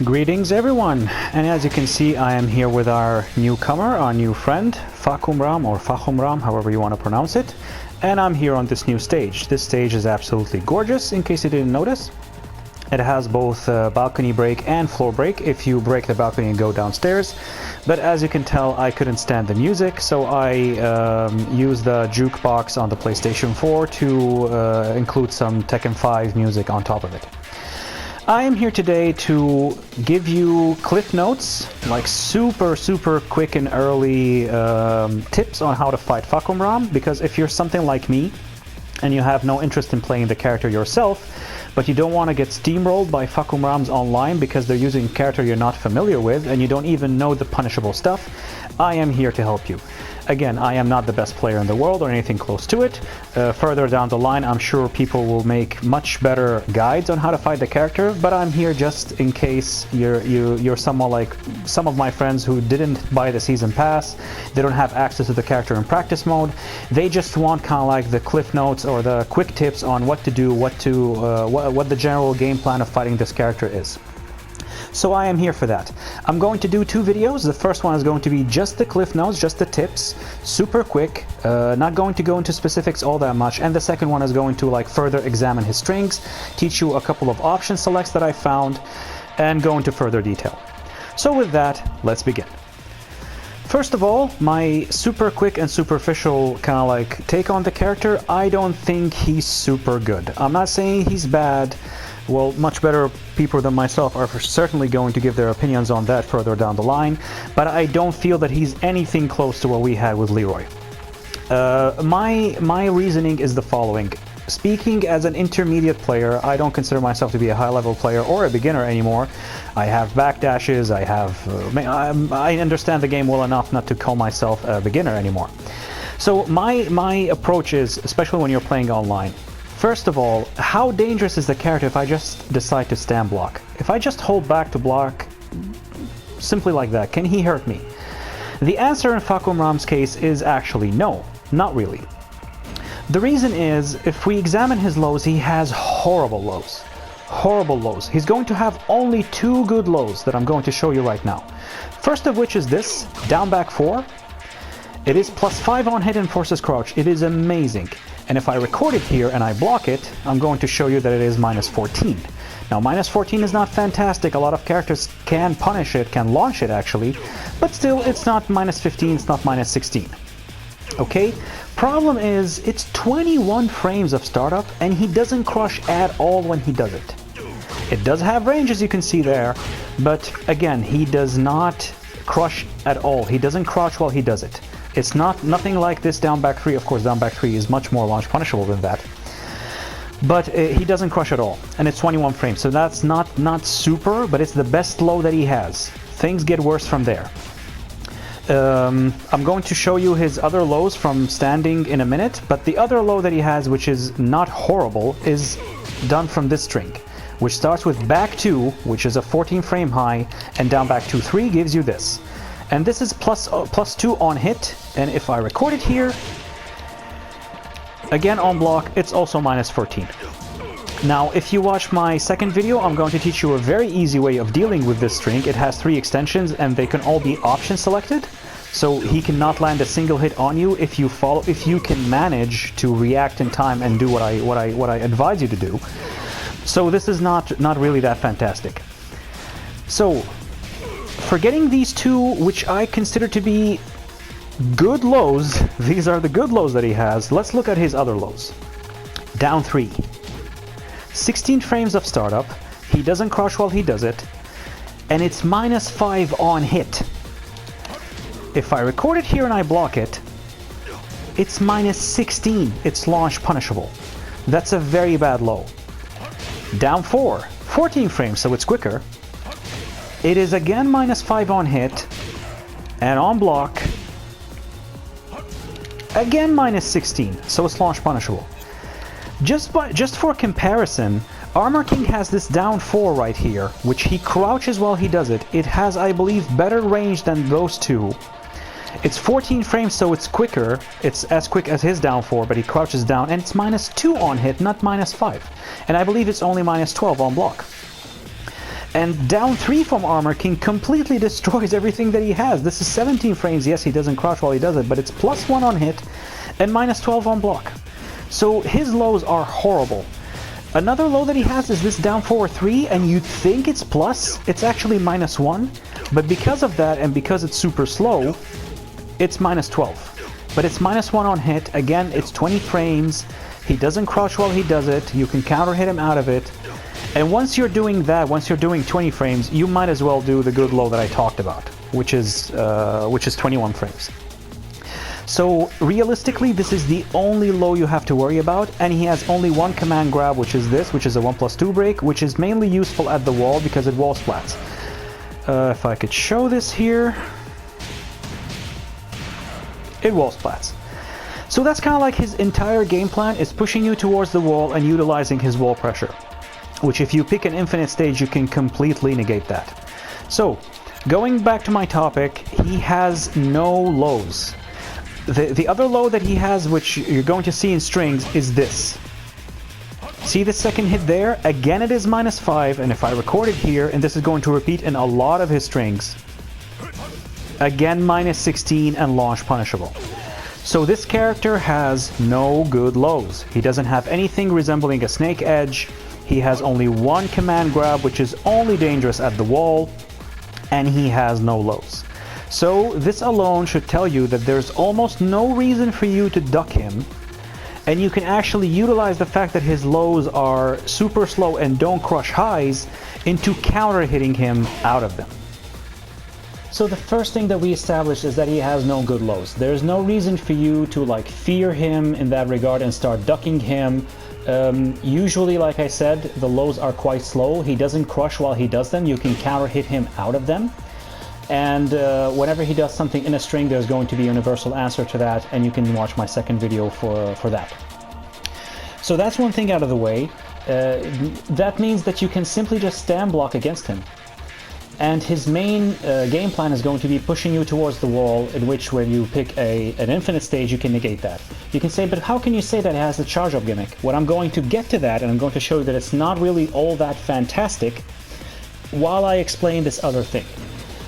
Greetings everyone, and as you can see I am here with our newcomer, our new friend, Fahkumram or Fahkumram, however you want to pronounce it, and I'm here on this new stage. This stage is absolutely gorgeous, in case you didn't notice. It has both balcony break and floor break if you break the balcony and go downstairs, but as you can tell I couldn't stand the music, so I used the jukebox on the PlayStation 4 to include some Tekken 5 music on top of it. I am here today to give you cliff notes, like super quick and early tips on how to fight Fahkumram, because if you're something like me and you have no interest in playing the character yourself, but you don't want to get steamrolled by Fahkumrams online because they're using a character you're not familiar with and you don't even know the punishable stuff, I am here to help you. Again, I am not the best player in the world or anything close to it. Further down the line, I'm sure people will make much better guides on how to fight the character, but I'm here just in case you're someone like some of my friends who didn't buy the season pass. They don't have access to the character in practice mode. They just want kind of like the cliff notes or the quick tips on what to do, what the general game plan of fighting this character is. So I am here for that. I'm going to do two videos. The first one is going to be just the cliff notes, just the tips, super quick, not going to go into specifics all that much. And the second one is going to like further examine his strings, teach you a couple of option selects that I found, and go into further detail. So with that, let's begin. First of all, my super quick and superficial kind of like take on the character. I don't think he's super good. I'm not saying he's bad. Well, much better people than myself are certainly going to give their opinions on that further down the line, but I don't feel that he's anything close to what we had with Leroy. My reasoning is the following. Speaking as an intermediate player, I don't consider myself to be a high-level player or a beginner anymore. I have backdashes, I understand the game well enough not to call myself a beginner anymore. So my approach is, especially when you're playing online, first of all, how dangerous is the character if I just decide to stand block? If I just hold back to block, simply like that, can he hurt me? The answer in Fahkumram's case is actually no, not really. The reason is, if we examine his lows, he has horrible lows. Horrible lows. He's going to have only two good lows that I'm going to show you right now. First of which is this, down back 4. It is +5 on hit and forces crouch. It is amazing. And if I record it here and I block it, I'm going to show you that it is -14. Now, -14 is not fantastic. A lot of characters can punish it, can launch it actually, but still, it's not -15, it's not -16. Okay? Problem is, it's 21 frames of startup, and he doesn't crush at all when he does it. It does have range, as you can see there, but again, he does not crush at all. He doesn't crouch while he does it. It's nothing like this down back 3. Of course, down back 3 is much more launch punishable than that. But he doesn't crush at all, and it's 21 frames, so that's not super, but it's the best low that he has. Things get worse from there. I'm going to show you his other lows from standing in a minute, but the other low that he has, which is not horrible, is done from this string, which starts with back 2, which is a 14 frame high, and down back 2-3 gives you this. And this is +2 on hit, and if I record it here, again on block, it's also -14. Now, if you watch my second video, I'm going to teach you a very easy way of dealing with this string. It has 3 extensions, and they can all be option selected, so he cannot land a single hit on you if you can manage to react in time and do what I advise you to do. So this is not really that fantastic. So, forgetting these two, which I consider to be good lows, these are the good lows that he has, let's look at his other lows. Down 3. 16 frames of startup, he doesn't crouch while he does it, and it's -5 on hit. If I record it here and I block it, it's -16, it's launch punishable. That's a very bad low. Down 4, 14 frames, so it's quicker. It is again -5 on hit, and on block, again -16, so it's launch punishable. Just for comparison, Armor King has this down 4 right here, which he crouches while he does it. It has, I believe, better range than those two. It's 14 frames, so it's quicker. It's as quick as his down 4, but he crouches down, and it's -2 on hit, not -5. And I believe it's only -12 on block. And down 3 from armor king completely destroys everything that he has. This is 17 frames. Yes, he doesn't crouch while he does it, but it's +1 on hit and -12 on block. So his lows are horrible. Another low that he has is this down forward 3, and you'd think it's plus. It's actually -1, but because of that and because it's super slow, it's -12. But it's -1 on hit. Again, it's 20 frames. He doesn't crouch while he does it. You can counter hit him out of it. And once you're doing that, once you're doing 20 frames, you might as well do the good low that I talked about, which is 21 frames. So realistically, this is the only low you have to worry about, and he has only one command grab, which is this, which is a 1+2 break, which is mainly useful at the wall because it wall splats. If I could show this here, it wall splats. So that's kind of like his entire game plan is pushing you towards the wall and utilizing his wall pressure, which if you pick an infinite stage, you can completely negate that. So going back to my topic, he has no lows. The other low that he has, which you're going to see in strings, is this. See the second hit there? Again, it is -5, and if I record it here, and this is going to repeat in a lot of his strings, again -16 and launch punishable. So this character has no good lows. He doesn't have anything resembling a snake edge. He has only one command grab, which is only dangerous at the wall, and he has no lows. So this alone should tell you that there's almost no reason for you to duck him, and you can actually utilize the fact that his lows are super slow and don't crush highs into counter hitting him out of them. So the first thing that we established is that he has no good lows. There's no reason for you to like fear him in that regard and start ducking him. Usually, like I said, the lows are quite slow. He doesn't crush while he does them. You can counter hit him out of them. And whenever he does something in a string, there's going to be a universal answer to that, and you can watch my second video for that. So that's one thing out of the way. That means that you can simply just stand block against him. And his main game plan is going to be pushing you towards the wall, in which when you pick an infinite stage, you can negate that. You can say, but how can you say that it has the charge up gimmick? Well, I'm going to get to that, and I'm going to show you that it's not really all that fantastic while I explain this other thing.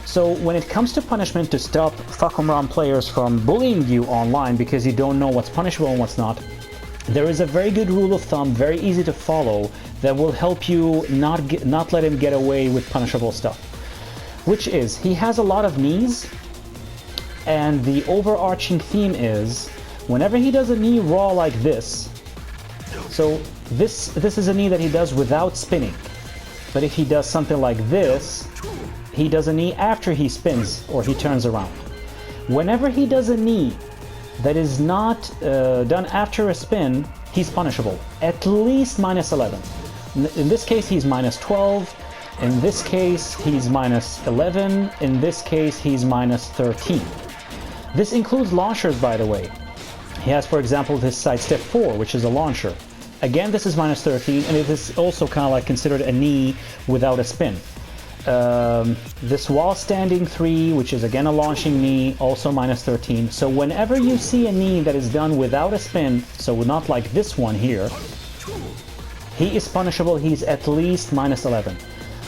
So when it comes to punishment to stop Fahkumram players from bullying you online because you don't know what's punishable and what's not, there is a very good rule of thumb, very easy to follow, that will help you not let him get away with punishable stuff. Which is, he has a lot of knees, and the overarching theme is, whenever he does a knee raw like this, so this is a knee that he does without spinning, but if he does something like this, he does a knee after he spins or he turns around. Whenever he does a knee that is not done after a spin, he's punishable, at least -11. In this case, he's -12. In this case, he's -11. In this case, he's -13. This includes launchers, by the way. He has, for example, this sidestep 4, which is a launcher. Again, this is -13, and it is also kind of like considered a knee without a spin. This wall standing 3, which is again a launching knee, also -13. So whenever you see a knee that is done without a spin, so not like this one here, he is punishable. He's at least -11.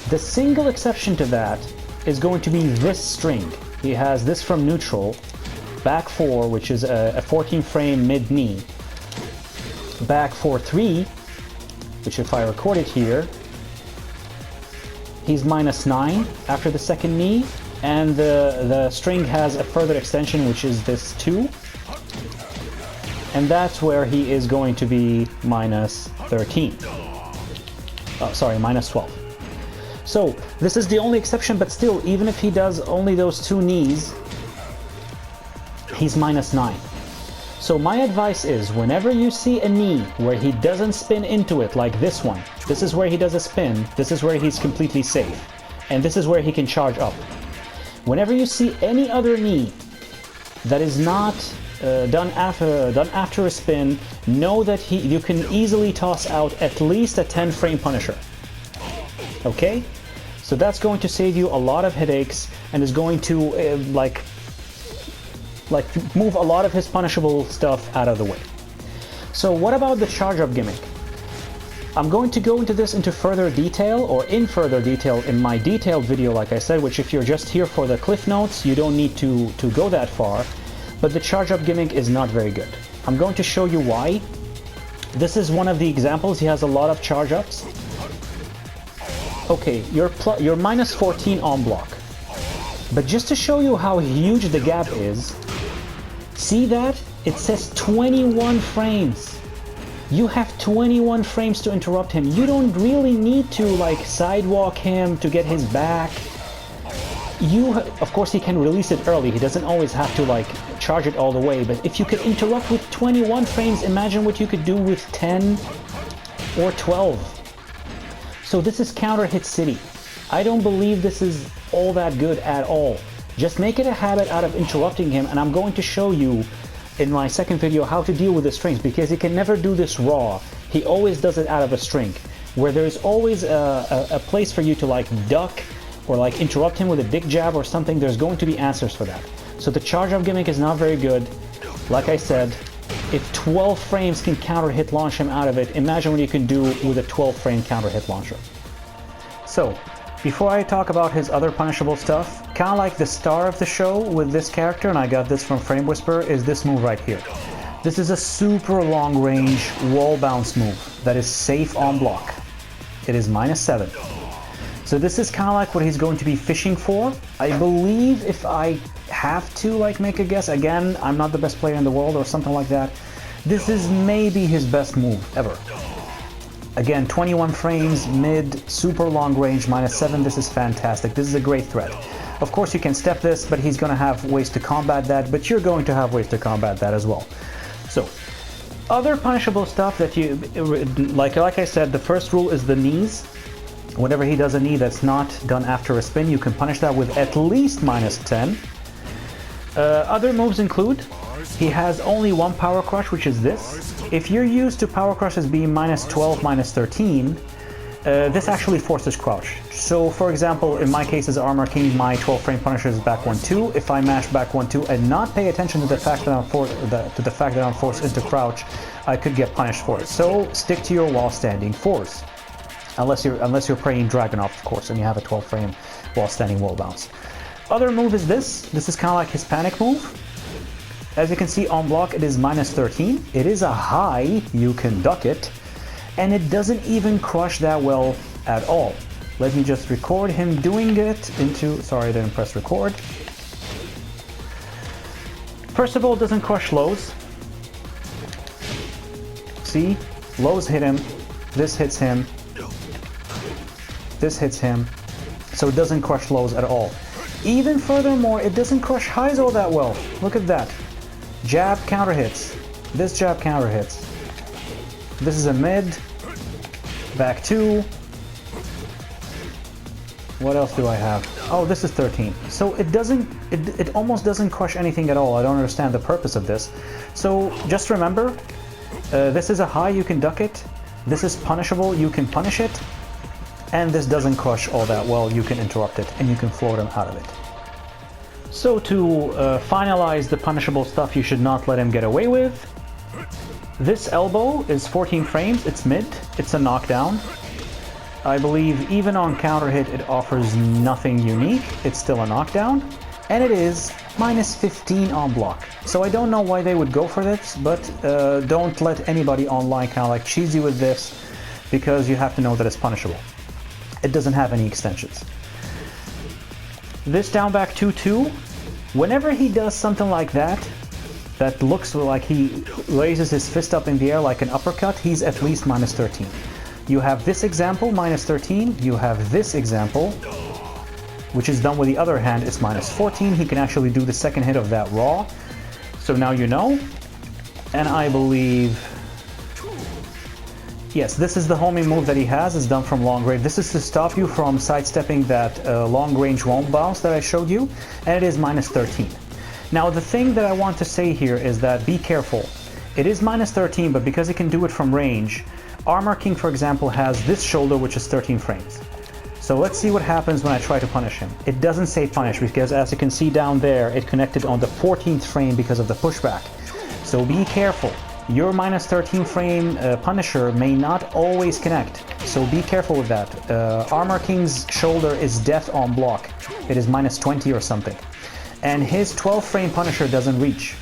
The single exception to that is going to be this string. He has this from neutral, back 4, which is a 14 frame mid knee, back 4-3, which if I record it here, he's -9 after the second knee, and the string has a further extension, which is this 2, and that's where he is going to be -13. Sorry, -12. So this is the only exception, but still, even if he does only those 2 knees, he's -9. So my advice is, whenever you see a knee where he doesn't spin into it, like this one, this is where he does a spin, this is where he's completely safe, and this is where he can charge up. Whenever you see any other knee that is not done after a spin, know that you can easily toss out at least a 10 frame punisher. Okay? So that's going to save you a lot of headaches, and is going to like move a lot of his punishable stuff out of the way. So what about the charge up gimmick? I'm going to go into this into further detail, or in further detail, in my detailed video, like I said, which if you're just here for the cliff notes, you don't need to go that far. But the charge up gimmick is not very good. I'm going to show you why. This is one of the examples. He has a lot of charge ups. Okay, you're minus 14 on block. But just to show you how huge the gap is, see that? It says 21 frames. You have 21 frames to interrupt him. You don't really need to like sidewalk him to get his back. Of course he can release it early. He doesn't always have to like charge it all the way, but if you could interrupt with 21 frames, imagine what you could do with 10 or 12. So this is counter hit city. I don't believe this is all that good at all. Just make it a habit out of interrupting him, and I'm going to show you in my second video how to deal with the strings, because he can never do this raw. He always does it out of a string, where there's always a place for you to like duck or like interrupt him with a dick jab or something. There's going to be answers for that. So the charge up gimmick is not very good. Like I said, if 12 frames can counter hit launch him out of it, imagine what you can do with a 12 frame counter hit launcher. So before I talk about his other punishable stuff, kind of like the star of the show with this character, and I got this from Frame Whisperer, is this move right here. This is a super long range wall bounce move that is safe on block. It is -7. So this is kind of like what he's going to be fishing for. I believe, if I have to like make a guess, again, I'm not the best player in the world or something like that, this is maybe his best move ever. Again, 21 frames, mid, super long range, -7, this is fantastic. This is a great threat. Of course you can step this, but he's going to have ways to combat that, but you're going to have ways to combat that as well. So, other punishable stuff that you, like I said, the first rule is the knees. Whenever he does a knee that's not done after a spin, you can punish that with at least -10. Other moves include, he has only one power crush, which is this. If you're used to power crushes being -12, -13, this actually forces crouch. So for example, in my case as Armor King, my 12 frame punisher is back 1-2. If I mash back 1-2 and not pay attention to the fact that I'm forced into crouch, I could get punished for it. So stick to your while standing force. Unless you're praying Dragunov, of course, and you have a 12 frame while standing wall bounce. Other move is this. This is kind of like his panic move. As you can see on block, it is -13. It is a high, you can duck it, and it doesn't even crush that well at all. Let me just record him doing it into, sorry, I didn't press record. First of all, it doesn't crush lows. See, lows hit him, this hits him, this hits him, so it doesn't crush lows at all. Even furthermore, it doesn't crush highs all that well. Look at that. Jab counter hits. This jab counter hits. This is a mid. Back 2. What else do I have? Oh, this is 13. So it almost doesn't crush anything at all. I don't understand the purpose of this. So just remember, this is a high, you can duck it. This is punishable, you can punish it. And this doesn't crush all that well, you can interrupt it and you can float him out of it. So to finalize the punishable stuff you should not let him get away with, this elbow is 14 frames, it's mid, it's a knockdown. I believe even on counter hit it offers nothing unique, it's still a knockdown, and it is -15 on block. So I don't know why they would go for this, but don't let anybody online kind of like cheese you with this, because you have to know that it's punishable. It doesn't have any extensions. This down back 2-2, whenever he does something like that, that looks like he raises his fist up in the air like an uppercut, he's at least -13. You have this example, -13, you have this example, which is done with the other hand, it's -14. He can actually do the second hit of that raw. So now you know, and I believe, yes, this is the homing move that he has. It's done from long range. This is to stop you from sidestepping that long range wall bounce that I showed you, and it is -13. Now the thing that I want to say here is that be careful. It is -13, but because he can do it from range, Armor King, for example, has this shoulder, which is 13 frames. So let's see what happens when I try to punish him. It doesn't say punish, because as you can see down there, it connected on the 14th frame because of the pushback. So be careful. your minus 13 frame Punisher may not always connect, so be careful with that. Armor King's shoulder is death on block. It is minus 20 or something. And his 12 frame Punisher doesn't reach.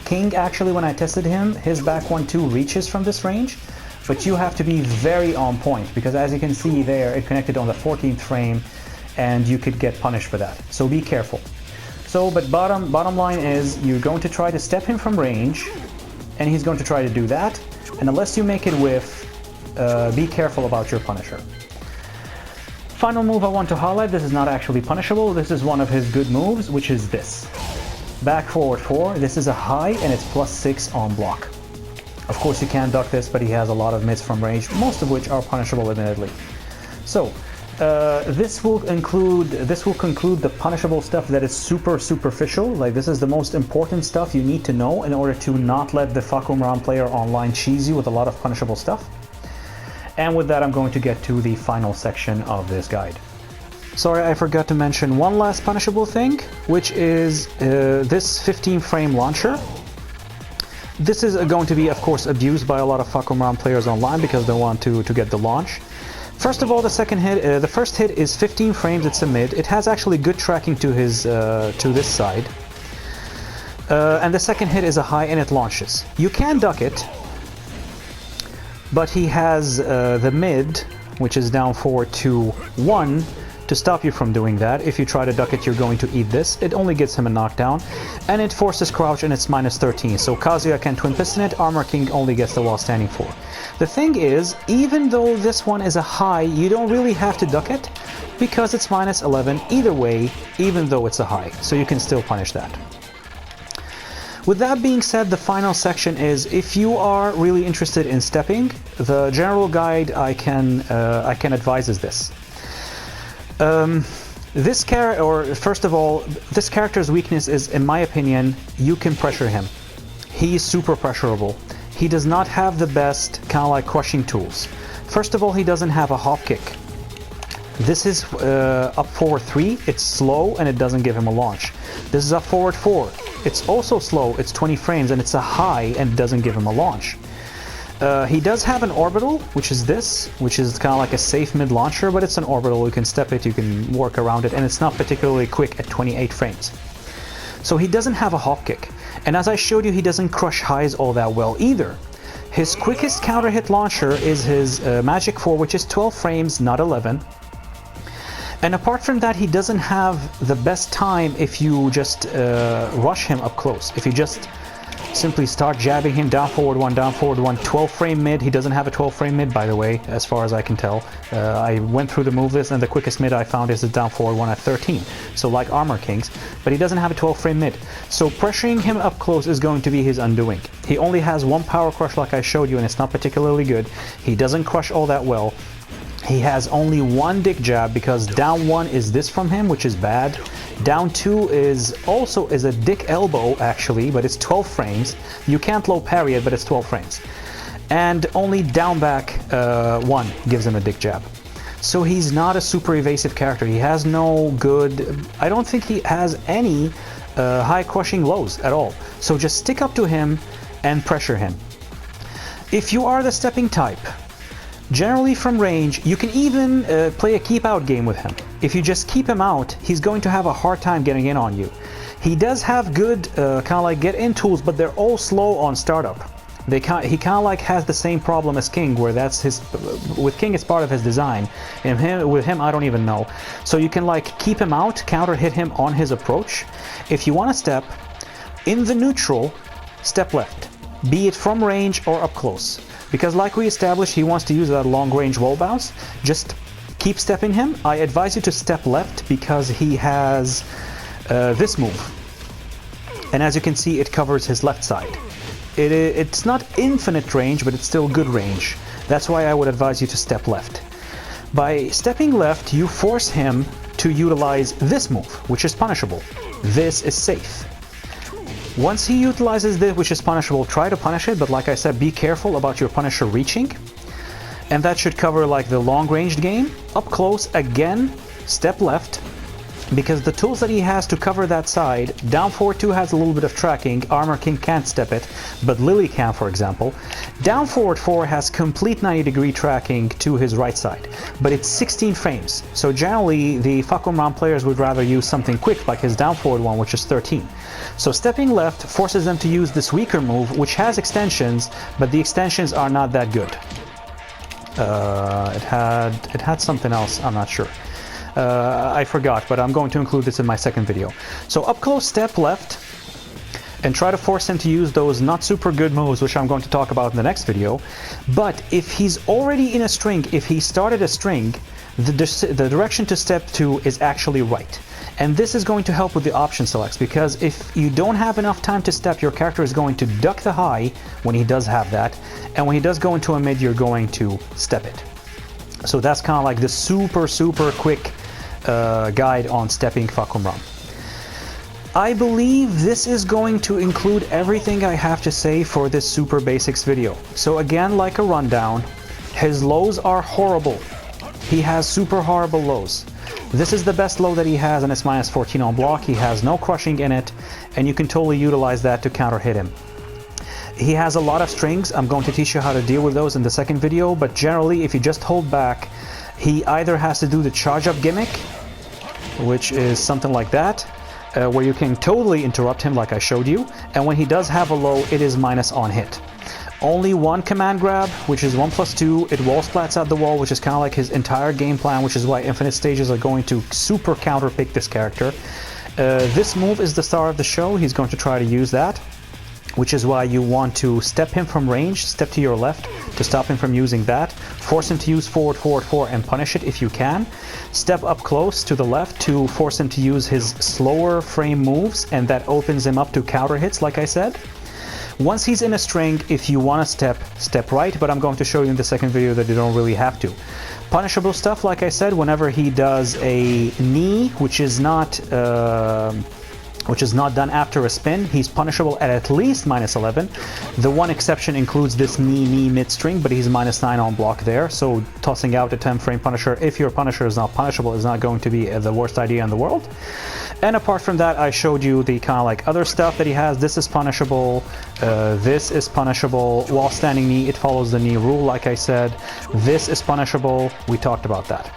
King, actually, when I tested him, his back 1-2 reaches from this range, but you have to be very on point, because as you can see there, it connected on the 14th frame, and you could get punished for that. So be careful. So, but bottom line is, you're going to try to step him from range, and he's going to try to do that, and unless you make it whiff, be careful about your Punisher. Final move I want to highlight, this is not actually punishable, this is one of his good moves, which is this. Back forward 4, this is a high and it's plus 6 on block. Of course you can duck this, but he has a lot of mids from range, most of which are punishable admittedly. So, this will conclude the punishable stuff that is super superficial. Like, this is the most important stuff you need to know in order to not let the Fahkumram player online cheese you with a lot of punishable stuff. And with that, I'm going to get to the final section of this guide. Sorry, I forgot to mention one last punishable thing, which is this 15 frame launcher. This is going to be, of course, abused by a lot of Fahkumram players online because they want to get the launch. First of all, the first hit is 15 frames. It's a mid. It has actually good tracking to his to this side. And the second hit is a high, and it launches. You can duck it, but he has the mid, which is down forward to 1. To stop you from doing that. If you try to duck it, you're going to eat this. It only gets him a knockdown, and it forces crouch, and it's minus 13. So Kazuya can twin piston it, Armor King only gets the while standing 4. The thing is, even though this one is a high, you don't really have to duck it, because it's minus 11 either way, even though it's a high. So you can still punish that. With that being said, the final section is, if you are really interested in stepping, the general guide I can advise is this. First of all, this character's weakness is, in my opinion, you can pressure him. He's super pressurable. He does not have the best kind of like crushing tools. First of all, he doesn't have a hop kick. This is up forward 3, it's slow and it doesn't give him a launch. This is up forward 4, it's also slow, it's 20 frames and it's a high and it doesn't give him a launch. He does have an orbital, which is this, which is kind of like a safe mid launcher, but it's an orbital, you can step it, you can work around it, and it's not particularly quick at 28 frames. So he doesn't have a hop kick, and as I showed you, he doesn't crush highs all that well either. His quickest counter hit launcher is his Magic 4, which is 12 frames, not 11. And apart from that, he doesn't have the best time if you just rush him up close. If you just simply start jabbing him down forward 1, 12 frame mid. He doesn't have a 12 frame mid, by the way, as far as I can tell. I went through the move list, and the quickest mid I found is the down forward 1 at 13. So like Armor Kings, but he doesn't have a 12 frame mid. So pressuring him up close is going to be his undoing. He only has one power crush like I showed you, and it's not particularly good. He doesn't crush all that well. He has only one dick jab because down 1 is this from him, which is bad. Down 2 is also a dick elbow actually, but it's 12 frames. You can't low parry it, but it's 12 frames. And only down back 1 gives him a dick jab. So he's not a super evasive character. He has no good, I don't think he has any high crushing lows at all. So just stick up to him and pressure him. If you are the stepping type, generally from range, you can even play a keep out game with him. If you just keep him out, he's going to have a hard time getting in on you. He does have good kind of like get in tools, but they're all slow on startup. He kind of like has the same problem as King, where that's his, with King it's part of his design, and with him I don't even know. So you can like keep him out, counter hit him on his approach. If you want to step, in the neutral, step left, be it from range or up close. Because like we established, he wants to use that long range wall bounce. Just keep stepping him. I advise you to step left because he has this move. And as you can see, it covers his left side. It's not infinite range, but it's still good range. That's why I would advise you to step left. By stepping left, you force him to utilize this move, which is punishable. This is safe. Once he utilizes this, which is punishable, try to punish it, but like I said, be careful about your Punisher reaching. And that should cover like the long-ranged game. Up close, again, step left, because the tools that he has to cover that side, down forward 2 has a little bit of tracking, Armor King can't step it, but Lily can, for example. Down forward 4 has complete 90-degree tracking to his right side, but it's 16 frames, so generally the Fahkumram players would rather use something quick like his down forward one, which is 13. So stepping left forces them to use this weaker move, which has extensions, but the extensions are not that good. It had something else, I'm not sure. I forgot, but I'm going to include this in my second video. So up close, step left, and try to force him to use those not super good moves, which I'm going to talk about in the next video. But if he's already in a string, if he started a string, the direction to step 2 is actually right. And this is going to help with the option selects, because if you don't have enough time to step, your character is going to duck the high when he does have that, and when he does go into a mid, you're going to step it. So that's kind of like the super quick guide on stepping Fahkumram. I believe this is going to include everything I have to say for this super basics video. So again, like a rundown, his lows are horrible. He has super horrible lows. This is the best low that he has, and it's minus 14 on block. He has no crushing in it, and you can totally utilize that to counter hit him. He has a lot of strings. I'm going to teach you how to deal with those in the second video, but generally if you just hold back, he either has to do the charge up gimmick, which is something like that, where you can totally interrupt him like I showed you, and when he does have a low, it is minus on hit. Only one command grab, which is 1+2, it wall splats out the wall, which is kind of like his entire game plan, which is why infinite stages are going to super counter pick this character. This move is the star of the show. He's going to try to use that, which is why you want to step him from range, step to your left to stop him from using that, force him to use forward 4 and punish it if you can, step up close to the left to force him to use his slower frame moves, and that opens him up to counter hits like I said. Once he's in a string, if you want to step right, but I'm going to show you in the second video that you don't really have to. Punishable stuff, like I said, whenever he does a knee, which is not done after a spin, he's punishable at least minus 11. The one exception includes this knee mid string, but he's minus 9 on block there, so tossing out a 10 frame punisher if your punisher is not punishable is not going to be the worst idea in the world. And apart from that, I showed you the kind of like other stuff that he has. This is punishable, this is punishable. While standing knee, it follows the knee rule like I said. This is punishable, we talked about that.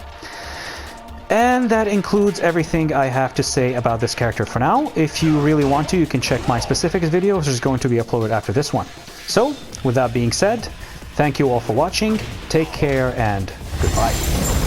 And that includes everything I have to say about this character for now. If you really want to, you can check my specifics video, which is going to be uploaded after this one. So, with that being said, thank you all for watching, take care, and goodbye.